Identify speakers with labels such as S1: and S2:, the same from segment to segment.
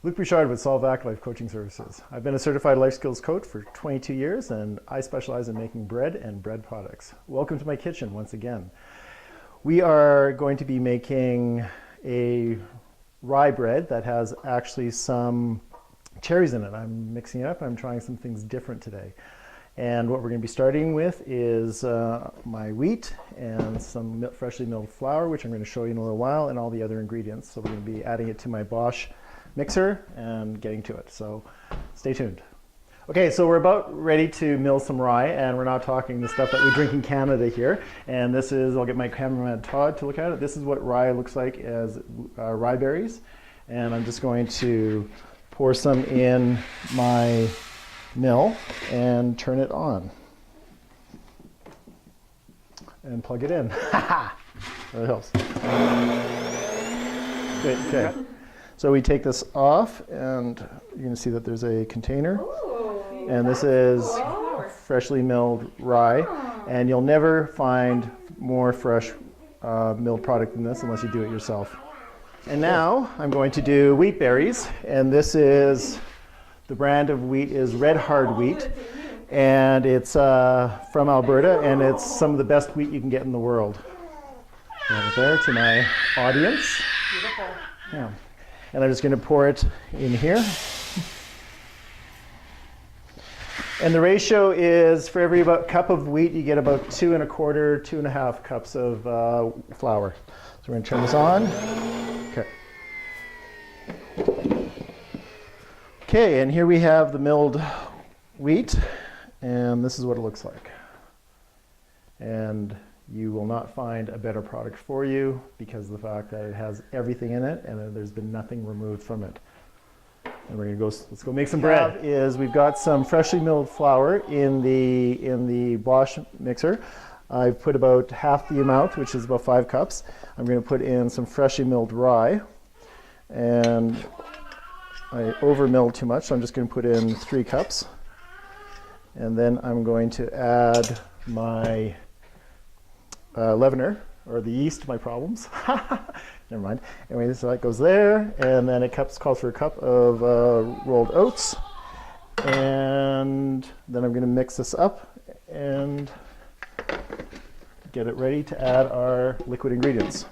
S1: Luc Bouchard with Solve Act Life Coaching Services. I've been a certified life skills coach for 22 years and I specialize in making bread and bread products. Welcome to my kitchen once again. We are going to be making a rye bread that has actually some cherries in it. I'm mixing it up and I'm trying some things different today. And what we're going to be starting with is my wheat and some freshly milled flour, which I'm going to show you in a little while, and all the other ingredients. So we're going to be adding it to my Bosch mixer and getting to it. So stay tuned. Okay, so we're about ready to mill some rye, and we're not talking the stuff that we drink in Canada here. And this is, I'll get my cameraman Todd to look at it. This is what rye looks like as rye berries. And I'm just going to pour some in my mill and turn it on. And plug it in. That helps. Good, okay. So we take this off, and you're going to see that there's a container. Ooh, and this is freshly milled rye. And you'll never find more fresh milled product than this unless you do it yourself. And now I'm going to do wheat berries. And this is, the brand of wheat is Red Hard Wheat. And it's from Alberta, and it's some of the best wheat you can get in the world. Right there to my audience. Beautiful. Yeah. And I'm just going to pour it in here. And the ratio is for every cup of wheat, you get about 2 1/4, 2 1/2 cups of flour. So we're going to turn this on. Okay. Okay, and here we have the milled wheat, and this is what it looks like. And you will not find a better product for you because of the fact that it has everything in it and there's been nothing removed from it. And we're gonna go, let's go make some bread. We've got some freshly milled flour in the Bosch mixer. I've put about half the amount, which is about 5 cups. I'm gonna put in some freshly milled rye, and I over milled too much, so I'm just gonna put in 3 cups. And then I'm going to add my leavener, or the yeast, my problems. Never mind. Anyway, so that goes there, and then it calls for a cup of rolled oats. And then I'm going to mix this up and get it ready to add our liquid ingredients.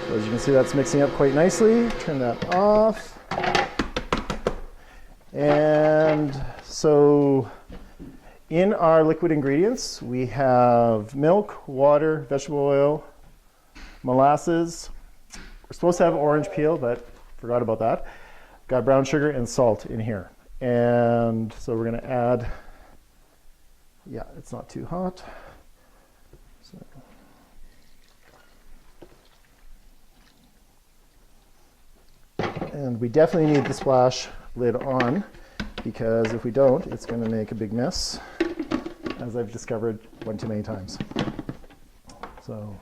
S1: So as you can see, that's mixing up quite nicely. Turn that off. And so in our liquid ingredients, we have milk, water, vegetable oil, molasses. We're supposed to have orange peel, but forgot about that. Got brown sugar and salt in here. And so we're going to add, yeah, it's not too hot. So. And we definitely need the splash lid on, because if we don't, it's going to make a big mess, as I've discovered one too many times. So,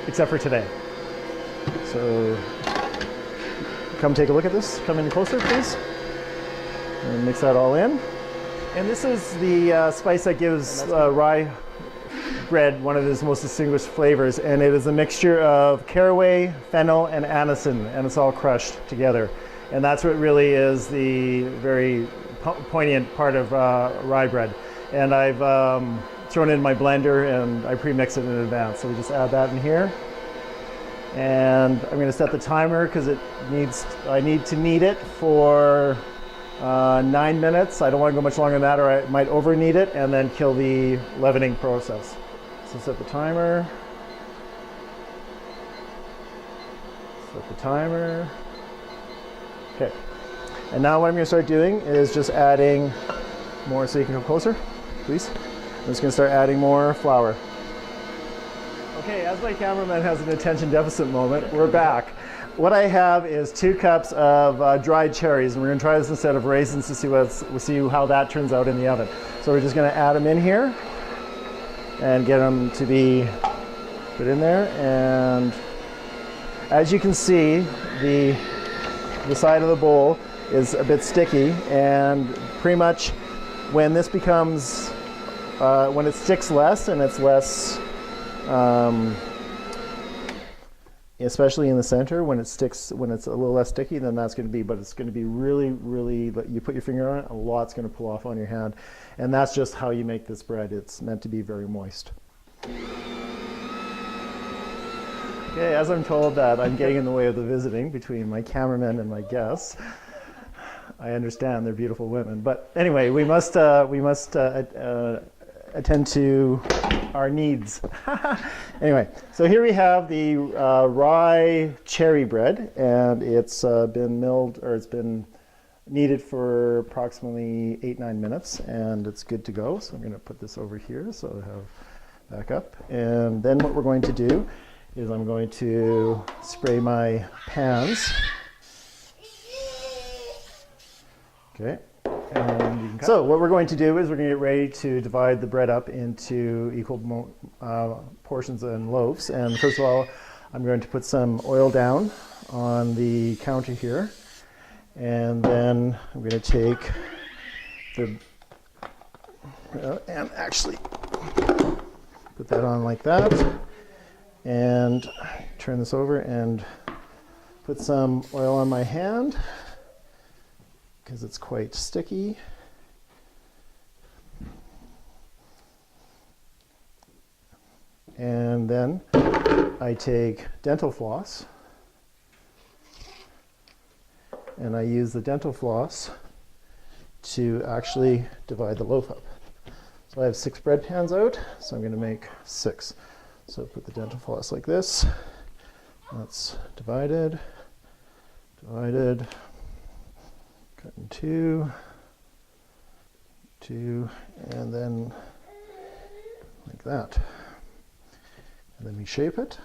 S1: except for today. So, come take a look at this. Come in closer, please. And mix that all in. And this is the spice that gives rye bread one of its most distinguished flavors, and it is a mixture of caraway, fennel, and anise, and it's all crushed together. And that's what really is the very poignant part of rye bread. And I've thrown it in my blender, and I pre-mix it in advance. So we just add that in here. And I'm going to set the timer because I need to knead it for 9 minutes. I don't want to go much longer than that, or I might over knead it and then kill the leavening process. So set the timer. Set the timer. Okay. And now what I'm going to start doing is just adding more, so you can come closer, please. I'm just going to start adding more flour. Okay, as my cameraman has an attention deficit moment, we're back. What I have is 2 cups of dried cherries, and we're going to try this instead of raisins to see how that turns out in the oven. So we're just going to add them in here and get them to be put in there. And as you can see, the side of the bowl is a bit sticky, and pretty much when this becomes when it sticks less and it's less, especially in the center, when it sticks, when it's a little less sticky, then that's going to be, but it's going to be really, really, you put your finger on it, a lot's going to pull off on your hand. And that's just how you make this bread. It's meant to be very moist. Okay, as I'm told that I'm getting in the way of the visiting between my cameraman and my guests, I understand they're beautiful women. But anyway, we must attend to our needs. Anyway, so here we have the rye cherry bread, and it's been milled, or it's been kneaded for approximately 8-9 minutes, and it's good to go. So I'm going to put this over here so I have back up. And then what we're going to do is I'm going to spray my pans. Okay. So what we're going to do is we're going to get ready to divide the bread up into equal portions and loaves. And first of all, I'm going to put some oil down on the counter here. And then I'm going to take the, and actually put that on like that. And turn this over and put some oil on my hand, because it's quite sticky. And then I take dental floss, and I use the dental floss to actually divide the loaf up. So I have 6 bread pans out, so I'm going to make 6. So put the dental floss like this. That's divided, divided, cut in 2, 2, and then like that. And then we shape it.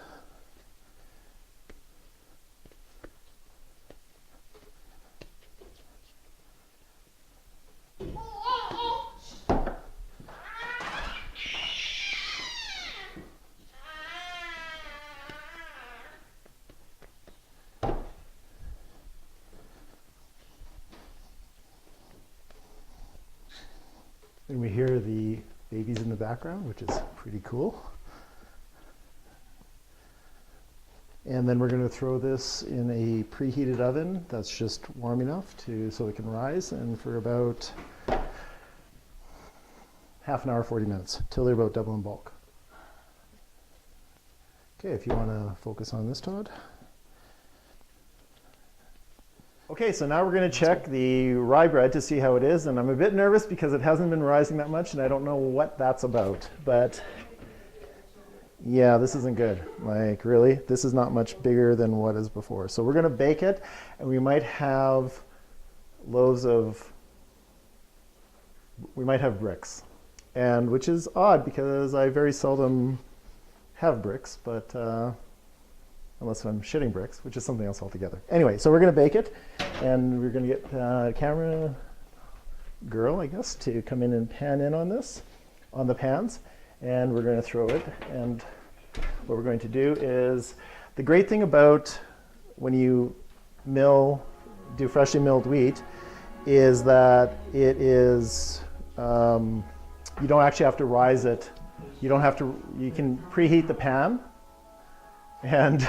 S1: And we hear the babies in the background, which is pretty cool. And then we're going to throw this in a preheated oven that's just warm enough so it can rise, and for about half an hour, 40 minutes, till they're about double in bulk. Okay, if you want to focus on this, Todd. Okay, so now we're going to check the rye bread to see how it is, and I'm a bit nervous because it hasn't been rising that much and I don't know what that's about, but yeah, this isn't good. Like, really, this is not much bigger than what is before. So we're going to bake it, and we might have bricks, and which is odd because I very seldom have bricks, but unless I'm shitting bricks, which is something else altogether. Anyway, so we're going to bake it, and we're going to get camera girl, I guess, to come in and pan in on this, on the pans, and we're going to throw it. And what we're going to do is, the great thing about when you do freshly milled wheat is that it is, you don't actually have to rise it. You can preheat the pan. And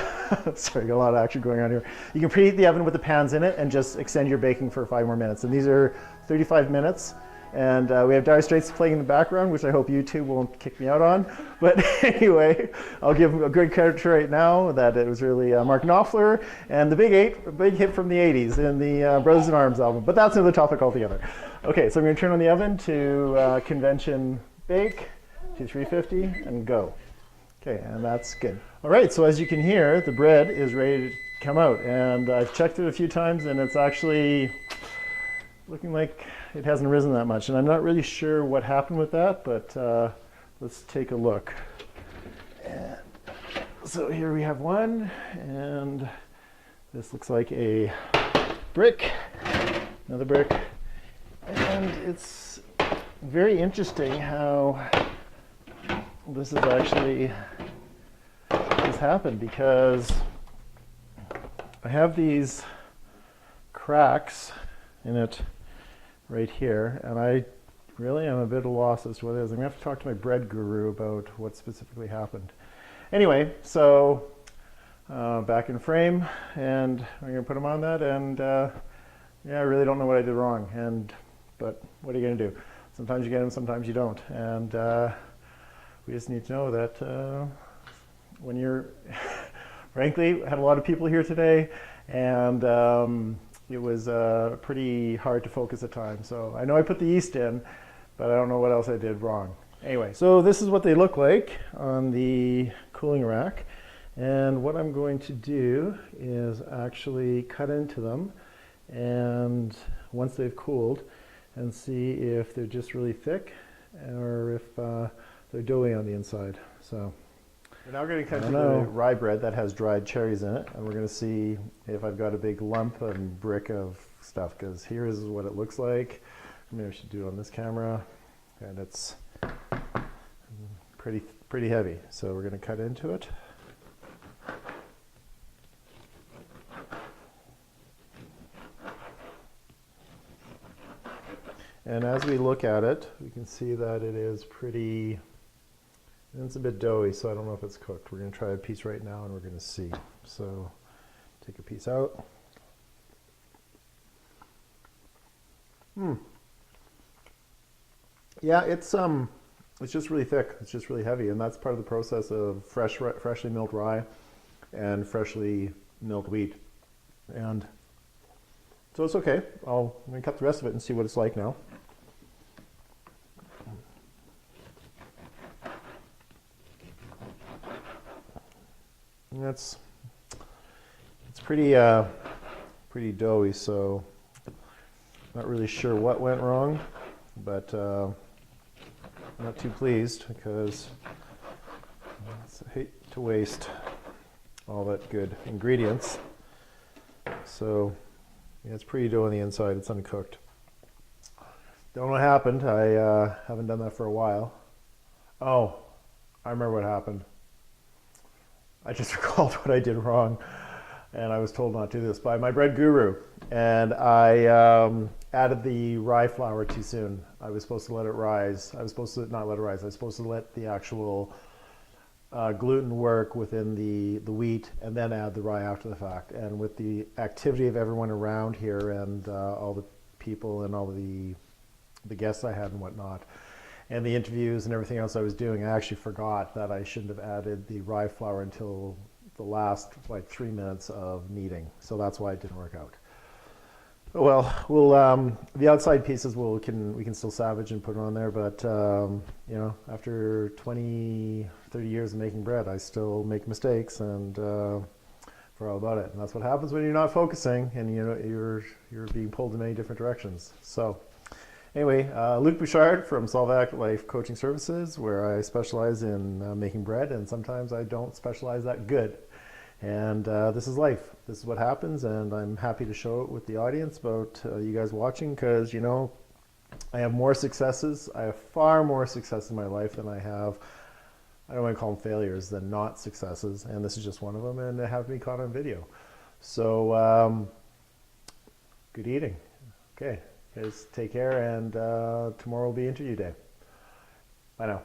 S1: sorry, got a lot of action going on here. You can preheat the oven with the pans in it and just extend your baking for 5 more minutes. And these are 35 minutes. And we have Dire Straits playing in the background, which I hope YouTube won't kick me out on. But anyway, I'll give a good credit right now that it was really Mark Knopfler and the Big 8, a big hit from the 80s in the Brothers in Arms album. But that's another topic altogether. Okay, so I'm going to turn on the oven to convention bake to 350 and go. Okay, and that's good. All right, so as you can hear, the bread is ready to come out. And I've checked it a few times, and it's actually looking like it hasn't risen that much. And I'm not really sure what happened with that, but let's take a look. And so here we have one, and this looks like a brick, another brick. And it's very interesting how this is actually has happened, because I have these cracks in it right here, and I Really? I'm a bit at a loss as to what it is. I'm going to have to talk to my bread guru about what specifically happened. Anyway, so back in frame, and I'm going to put them on that, and yeah, I really don't know what I did wrong, but what are you going to do? Sometimes you get them, sometimes you don't, and we just need to know that when you're, frankly, had a lot of people here today, and it was pretty hard to focus at times. So I know I put the yeast in, but I don't know what else I did wrong. Anyway, so this is what they look like on the cooling rack. And what I'm going to do is actually cut into them, and once they've cooled, and see if they're just really thick or if they're doughy on the inside. So we're now going to cut into the rye bread that has dried cherries in it, and we're going to see if I've got a big lump and brick of stuff, because here is what it looks like. Maybe I should do it on this camera, and it's pretty heavy. So we're going to cut into it. And as we look at it, we can see that it is pretty, and it's a bit doughy, so I don't know if it's cooked. We're going to try a piece right now, and we're going to see. So take a piece out. Yeah, it's just really thick. It's just really heavy, and that's part of the process of freshly milled rye and freshly milled wheat. And so it's okay. I'm going to cut the rest of it and see what it's like now. And it's pretty doughy, so not really sure what went wrong, but I'm not too pleased because I hate to waste all that good ingredients. So yeah, it's pretty doughy on the inside. It's uncooked. Don't know what happened. I haven't done that for a while. Oh, I remember what happened. I just recalled what I did wrong, and I was told not to do this by my bread guru. And I added the rye flour too soon. I was supposed to let it rise. I was supposed to not let it rise. I was supposed to let the actual gluten work within the wheat, and then add the rye after the fact. And with the activity of everyone around here, and all the people and all the guests I had and whatnot, and the interviews and everything else I was doing, I actually forgot that I shouldn't have added the rye flour until the last 3 minutes of kneading. So that's why it didn't work out. Well, the outside pieces we can still salvage and put on there, but you know, after 20, 30 years of making bread, I still make mistakes, and for all about it. And that's what happens when you're not focusing, and you're being pulled in many different directions. So anyway, Luc Bouchard from Solvac Life Coaching Services, where I specialize in making bread, and sometimes I don't specialize that good. And this is life. This is what happens, and I'm happy to show it with the audience about you guys watching, because, you know, I have more successes. I have far more success in my life than I have, I don't want to call them failures, than not successes, and this is just one of them, and it happened to be caught on video. So good eating. Okay, guys, take care, and tomorrow will be interview day. Bye now.